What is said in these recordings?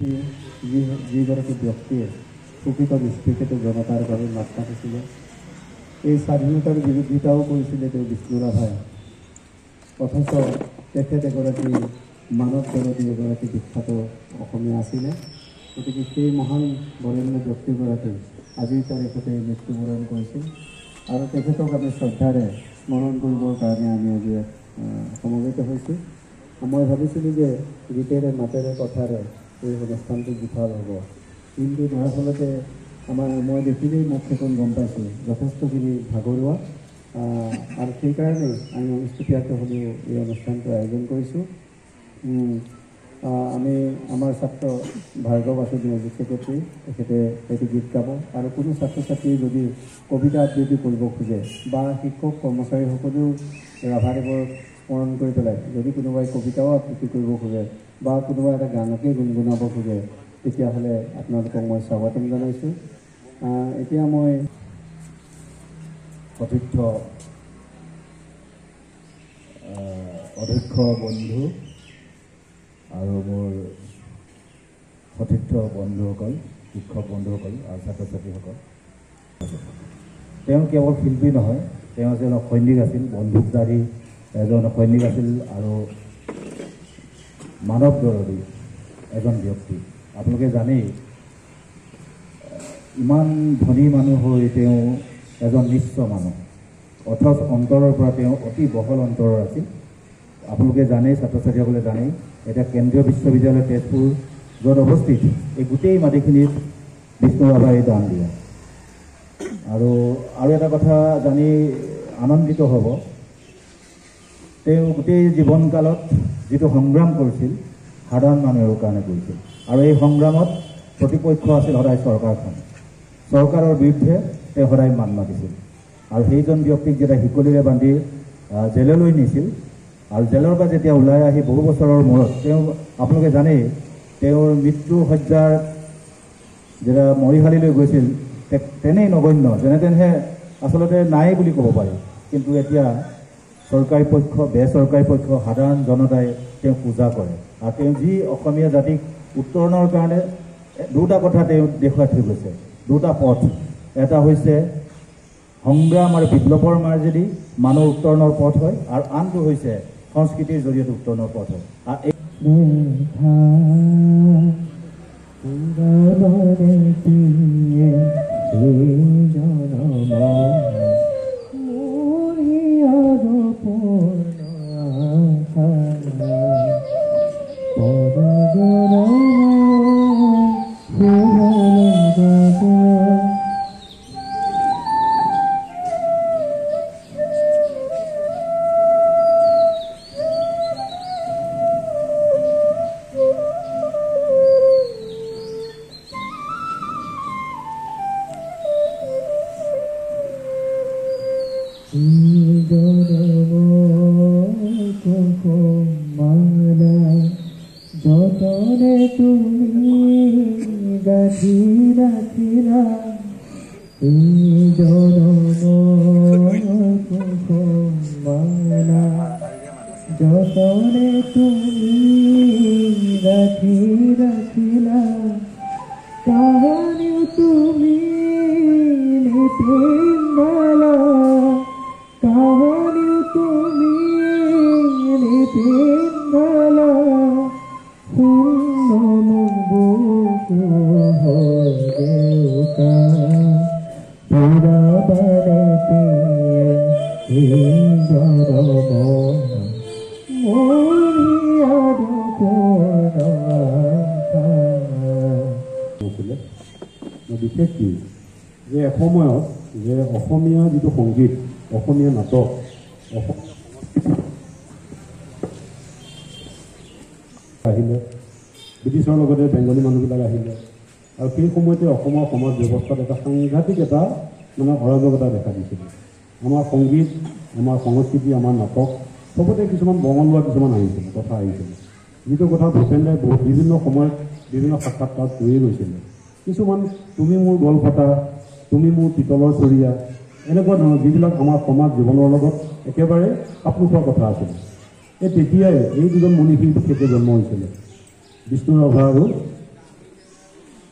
যিগৰাকী ব্যক্তিয়ে প্ৰকৃত নিষ্পেষিত জনতাৰ বাবে মাত মাতিছিলে, এই স্বাধীনতাৰ বিৰোধিতাও কৰিছিলে তেওঁ বিষ্ণুৰাভাই। অথচ তেখেত এগৰাকী মানৱ বিৰোধী এগৰাকী বিখ্যাত অসমীয়া আছিলে। গতিকে সেই মহান বৰেণ্য ব্যক্তিগৰাকী আজিৰ তাৰিখতে মৃত্যুবৰণ কৰিছিল আৰু তেখেতক আমি শ্ৰদ্ধাৰে স্মৰণ কৰিবৰ কাৰণে আমি আজি সমবেত হৈছোঁ। মই ভাবিছিলোঁ যে গীতেৰে মাতেৰে কথাৰে এই অনুষ্ঠানটো বিফল হ'ব, কিন্তু দৰাচলতে মই দেখিলেই মুখখন গম পাইছোঁ যথেষ্টখিনি ভাগৰুৱা, আৰু সেইকাৰণেই আমি অনুষ্ঠিতীয়াকৈ হ'লেও এই অনুষ্ঠানটো আয়োজন কৰিছোঁ। আমি আমাৰ ছাত্ৰ ভাৰ্গৱ আচুৰ মিউজিক ছেক্ৰেটাৰী, তেখেতে সেইটো গীত গাব, আৰু কোনো ছাত্ৰ ছাত্ৰীয়ে যদি কবিতা আবৃত্তি কৰিব খোজে বা শিক্ষক কৰ্মচাৰীসকলেও ৰাভাদেৱৰ স্মৰণ কৰি পেলাই যদি কোনোবাই কবিতাও আবৃত্তি কৰিব খোজে বা কোনোবাই এটা গানকে গুণগুণাব খোজে, তেতিয়াহ'লে আপোনালোকক মই স্বাগতম জনাইছোঁ। এতিয়া মই সতীৰ্থ অধ্যক্ষ বন্ধু আৰু মোৰ সতীৰ্থ বন্ধুসকল, শিক্ষক বন্ধুসকল আৰু ছাত্ৰ ছাত্ৰীসকল, তেওঁ কেৱল শিল্পী নহয়, তেওঁ এজন সৈনিক আছিল, বন্দুকধাৰী এজন সৈনিক আছিল আৰু মানৱ বিৰোধী এজন ব্যক্তি। আপোনালোকে জানেই ইমান ধনী মানুহ হৈ তেওঁ এজন নিঃস্ব মানুহ, অথচ অন্তৰৰ পৰা তেওঁ অতি বহল অন্তৰৰ আছিল। আপোনালোকে জানেই, ছাত্ৰ ছাত্ৰীসকলে জানেই, এতিয়া কেন্দ্ৰীয় বিশ্ববিদ্যালয় তেজপুৰ য'ত অৱস্থিত, এই গোটেই মাটিখিনিত বিষ্ণুৰাভাই দান দিয়ে। আৰু এটা কথা জানি আনন্দিত হ'ব, তেওঁ গোটেই জীৱনকালত যিটো সংগ্ৰাম কৰিছিল সাধাৰণ মানুহৰ কাৰণে কৰিছিল, আৰু এই সংগ্ৰামত প্ৰতিপক্ষ আছিল সদায় চৰকাৰখন। চৰকাৰৰ বিৰুদ্ধে তেওঁ সদায় মাত মাতিছিল, আৰু সেইজন ব্যক্তিক যেতিয়া শিকলিৰে বান্ধি জেললৈ নিছিল, আৰু জেলৰ পৰা যেতিয়া ওলাই আহি বহু বছৰৰ মূৰত আপোনালোকে জানেই তেওঁৰ মৃত্যু শয্যাৰ যেতিয়া মৰিশালীলৈ গৈছিল, তেনেই নগণ্য, যেনে তেনেহে আচলতে নাই বুলি ক'ব পাৰি। কিন্তু এতিয়া চৰকাৰী পক্ষ, বেচৰকাৰী পক্ষ, সাধাৰণ জনতাই তেওঁ পূজা কৰে, আৰু তেওঁ যি অসমীয়া জাতিক উত্তৰণৰ কাৰণে দুটা কথা তেওঁ দেখুৱাই থৈ গৈছে, দুটা পথ। এটা হৈছে সংগ্ৰাম আৰু বিপ্লৱৰ মাজেদি মানুহ উত্তৰণৰ পথ হয়, আৰু আনটো হৈছে সংস্কৃতিৰ জৰিয়তে উত্তৰণৰ পথ হয়। যতনে তুমি গাঁঠি রাখিলা মালা, যতনে তুমি গাঁঠি রাখিলা কাহানিও তুমি নিপিন্দালা, কাহানিও তুমি নিপিন্দালা, বিশেষ কি যে এসময়ত যে অসমীয়া যিটো সংগীত, অসমীয়া নাটক, আহিলে, ব্ৰিটিছৰ লগতে বেংগলী মানুহবিলাক আহিলে, আৰু সেই সময়তে অসমৰ সমাজ ব্যৱস্থাত এটা সাংঘাতিক এটা অৰাজকতা দেখা দিছিলে। আমাৰ সংগীত, আমাৰ সংস্কৃতি, আমাৰ নাটক চবতে কিছুমান বঙলোৱা কিছুমান আহিছিলে, কথা আহিছিলে, যিটো কথা ভূপেন্দ্ৰাই বিভিন্ন সময়ত বিভিন্ন সাক্ষাৎকাৰত কৈয়ে গৈছিলে। কিছুমান তুমি মোৰ গল ফটা, তুমি মোৰ পিতলৰ চৰিয়া, এনেকুৱা ধৰণৰ যিবিলাক আমাৰ সমাজ জীৱনৰ লগত একেবাৰে খাপ নোখোৱা কথা আছিলে। এই তেতিয়াই এই দুজন মনীষী বিশেষকৈ জন্ম হৈছিলে, বিষ্ণুৰাভা আৰু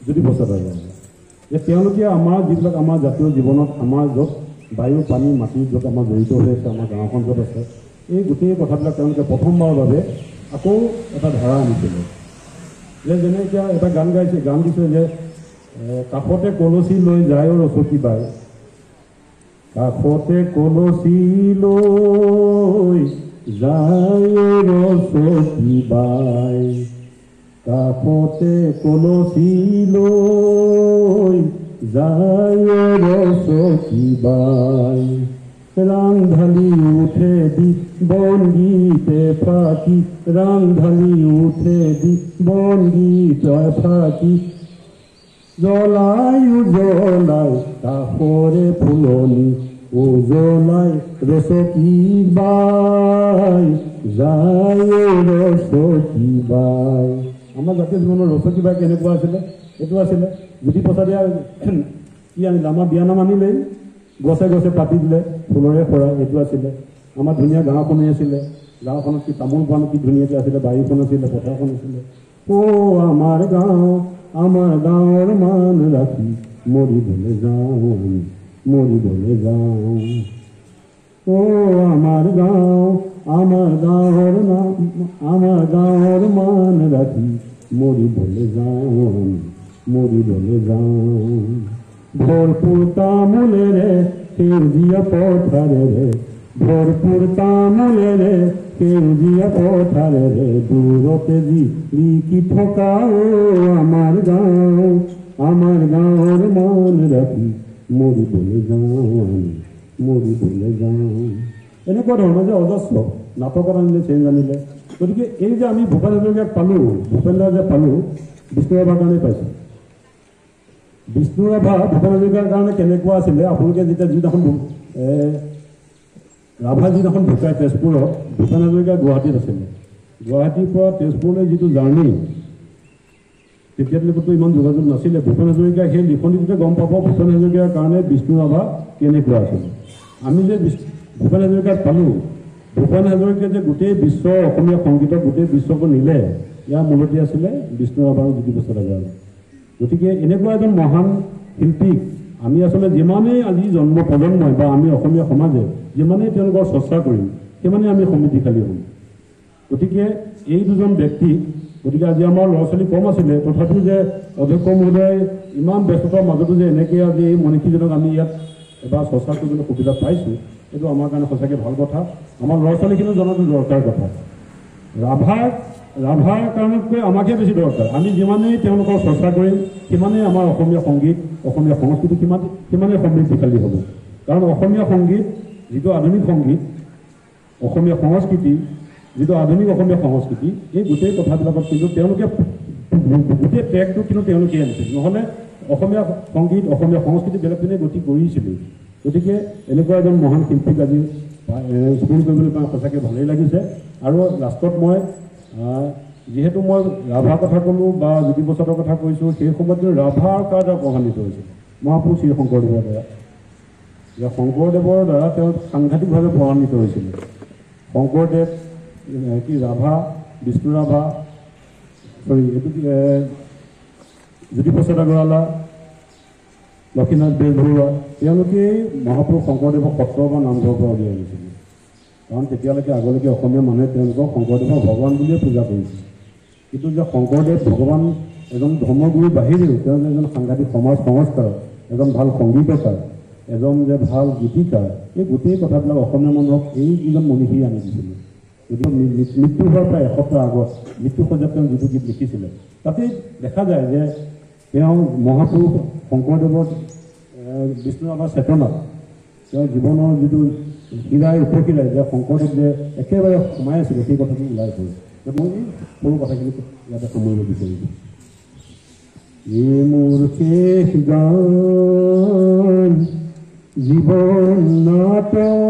জ্যোতিপ্ৰসাদ আগৰৱালা যে তেওঁলোকে আমাৰ যিবিলাক আমাৰ জাতীয় জীৱনত আমাৰ য'ত বায়ু পানী মাটি য'ত আমাৰ জড়িত হৈ আছে আমাৰ গাঁওখন য'ত আছে এই গোটেই কথাবিলাক তেওঁলোকে প্ৰথমবাৰৰ বাবে আকৌ এটা ধাৰা আনিছিলে যে যেনে এতিয়া এটা গান দিছে যে কাষতে কলচী লৈ যায় ৰচকী বাই কাষতে কলচী লৈ যায় ৰচকী বাই কাষতে কলচী লৈ যায় ৰচকী বাই ৰাংঢালি উঠে দি বনগীতে ফাঁকি ৰাংঢালি উঠে দি বনগীতে ফাঁকি জ্বলাই জ্বলাই কাষৰে ফুলনি উজ্বলাই ৰচকী বাই যায় ৰচকী বাই আমাৰ জাতীয় জীৱনৰ ৰচকী বাই কেনেকুৱা আছিলে এইটো আছিলে জ্যোতিপ্ৰসাদে কি আনিলে আমাৰ বিয়ানাম আনিলেই গছে গছে পাতি দিলে ফুলৰে সৰা এইটো আছিলে আমাৰ ধুনীয়া গাঁওখনেই আছিলে গাঁওখনত কি তামোল পাণ কি ধুনীয়াকৈ আছিলে বাৰীখন আছিলে পথাৰখন আছিলে আমাৰ গাঁৱৰ মান ৰাখি মৰিবলৈ যাওঁ মৰিবলৈ যাওঁ আমাৰ গাঁৱৰ মান ৰাখি মৰিবলৈ যাওঁ ভৰপূৰ তামোলেৰে সেউজীয়া পথাৰেৰে ভৰপূৰ তামোলেৰে সেউজীয়া পথাৰেৰে দূৰতে জিলিকি থকা আমাৰ গাঁৱৰ মান ৰাখি মৰিবলৈ যাওঁ এনেকুৱা ধৰণৰ যে অজস্ৰ নাটকত আনিলে চেঞ্জ আনিলে গতিকে এই যে আমি ভূপেন হাজৰিকাক পালোঁ ভূপেনদা যে পালোঁ বিষ্ণুৰাভাৰ কাৰণেই পাইছোঁ বিষ্ণুৰাভা ভূপেন হাজৰিকাৰ কাৰণে কেনেকুৱা আছিলে আপোনালোকে যেতিয়া যিদিনাখন ৰাভা যিদিনাখন ঢুকাই তেজপুৰত ভূপেন হাজৰিকা গুৱাহাটীত আছিলে গুৱাহাটীৰ পৰা তেজপুৰলৈ যিটো জাৰ্ণি তেতিয়ালৈকেতো ইমান যোগাযোগ নাছিলে ভূপেন হাজৰিকাই সেই লিখনিটোতে গম পাব ভূপেন হাজৰিকাৰ কাৰণে বিষ্ণুৰাভা কেনেকুৱা আছিলে আমি যে ভূপেন হাজৰিকাক পালোঁ ভূপেন হাজৰিকাই যে গোটেই বিশ্বৰ অসমীয়া সংগীতক গোটেই বিশ্বকো নিলে ইয়াৰ মূলতে আছিলে বিষ্ণুৰাভা আৰু জ্যোতিপ্ৰসাদ আগৰৱালা গতিকে এনেকুৱা এজন মহান শিল্পীক আমি আচলতে যিমানেই আজি প্ৰজন্মই বা আমি অসমীয়া সমাজে যিমানেই তেওঁলোকৰ চৰ্চা কৰিম সিমানেই আমি সমৃদ্ধিশালী হ'ম গতিকে এই দুজন ব্যক্তিক গতিকে আজি আমাৰ ল'ৰা ছোৱালী কম আছিলে তথাপিও যে অধ্যক্ষ মহোদয় ইমান ব্যস্ততাৰ মাজতো যে এনেকৈ আজি এই মনীষীজনক আমি ইয়াত এবাৰ চৰ্চা কৰিবলৈ সুবিধা পাইছোঁ এইটো আমাৰ কাৰণে সঁচাকৈ ভাল কথা আমাৰ ল'ৰা ছোৱালীখিনিও জনাটো দৰকাৰ কথা ৰাভাৰ কাৰণতকৈ আমাকে বেছি দৰকাৰ আমি যিমানেই তেওঁলোকৰ চৰ্চা কৰিম সিমানেই আমাৰ অসমীয়া সংগীত অসমীয়া সংস্কৃতি সিমানেই সমৃদ্ধিশালী হ'ব কাৰণ অসমীয়া সংগীত যিটো আধুনিক সংগীত অসমীয়া সংস্কৃতি যিটো আধুনিক অসমীয়া সংস্কৃতি এই গোটেই কথাবিলাকত কিন্তু তেওঁলোকে গোটেই ট্ৰেকটো কিন্তু তেওঁলোকে আনিছিল নহ'লে অসমীয়া সংগীত অসমীয়া সংস্কৃতি বেলেগ পিনে গতি কৰিছিলে গতিকে এনেকুৱা এজন মহান শিল্পীক আজি স্মৰণ কৰিবলৈ পাই সঁচাকৈ ভালেই লাগিছে আৰু লাষ্টত মই যিহেতু মই ৰাভাৰ কথা ক'লোঁ বা জ্যোতিপ্ৰসাদৰ কথা কৈছোঁ সেই সময়ত ৰাভাৰ কাৰণে প্ৰভাৱান্বিত হৈছিল মহাপুৰুষ শ্ৰী শংকৰদেৱৰ দ্বাৰা যে শংকৰদেৱৰ দ্বাৰা তেওঁ সাংঘাতিকভাৱে প্ৰভাৱান্বিত হৈছিলে শংকৰদেৱ কি ৰাভা বিষ্ণুৰাভা এইটো জ্যোতিপ্ৰসাদ আগৰৱালা লক্ষ্মীনাথ বেজবৰুৱা তেওঁলোকেই মহাপুৰুষ শংকৰদেৱক সত্ৰ বা নামঘৰৰ পৰা উলিয়াই আনিছিলে কাৰণ তেতিয়ালৈকে আগলৈকে অসমীয়া মানুহে তেওঁলোকক শংকৰদেৱক ভগৱান বুলিয়ে পূজা কৰিছিল কিন্তু যে শংকৰদেৱ ভগৱান এজন ধৰ্মগুৰুৰ বাহিৰেও তেওঁ যে এজন সাংঘাতিক সমাজ সংস্কাৰ এজন ভাল সংগীতকাৰ এজন যে ভাল গীতিকাৰ এই গোটেই কথাবিলাক অসমীয়া মানুহক এই যিজন মনীষী আনি দিছিলে গতিকে মৃত্যু হোৱাৰ প্ৰায় এসপ্তাহ আগত মৃত্যুসজ্জাত তেওঁ যিটো গীত লিখিছিলে তাতে দেখা যায় যে তেওঁ মহাপুৰুষ শংকৰদেৱৰ বিষ্ণুৰাভাৰ চেতনাত তেওঁৰ জীৱনৰ যিটো হীৰাই উপশীৰাই যে শংকৰদেৱ যে একেবাৰে সোমাই আছিলে সেই কথাটো ওলাই পৰে মই এই সৰু কথাখিনি ইয়াতে সামৰিব বিচাৰিছোঁ এই মোৰ শেষ গান জীৱন নাটক